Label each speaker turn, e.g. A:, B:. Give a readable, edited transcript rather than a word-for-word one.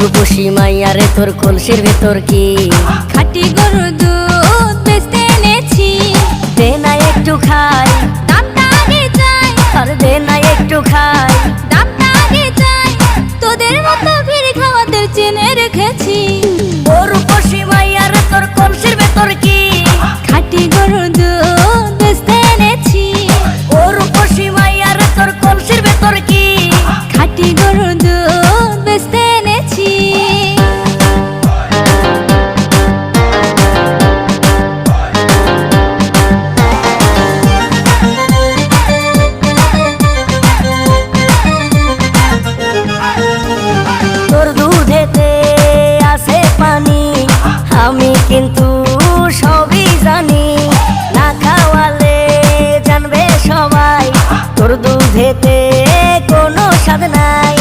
A: রূপসী মাইয়ারে তোর কলসির ভেতর কি
B: খাঁটি গরুর দুধ বেচতে এনেছি।
A: দে না একটু খাই,
B: দামটা আগে চাই,
A: আর দে না একটু খাই।
B: দামটা আগে চাই, তোদের মতো ভিড় খাওয়াদের চেনে রেখেছি।
A: ও রূপসী মাইয়ারে তোর কলসির ভেতর কি
B: খাঁটি গরুর দুধ বেচতে এনেছি।
A: ও রূপসী মাইয়ারে তোর কলসির ভেতর কি
B: খাঁটি গরুর দুধ বেচতে এনেছি।
A: তোর দুধেতে আছে পানি, আমি কিন্তু সবই জানি। না খাওয়ালে জানবে সবাই তোর দুধেতে কোনো স্বাদ নাই।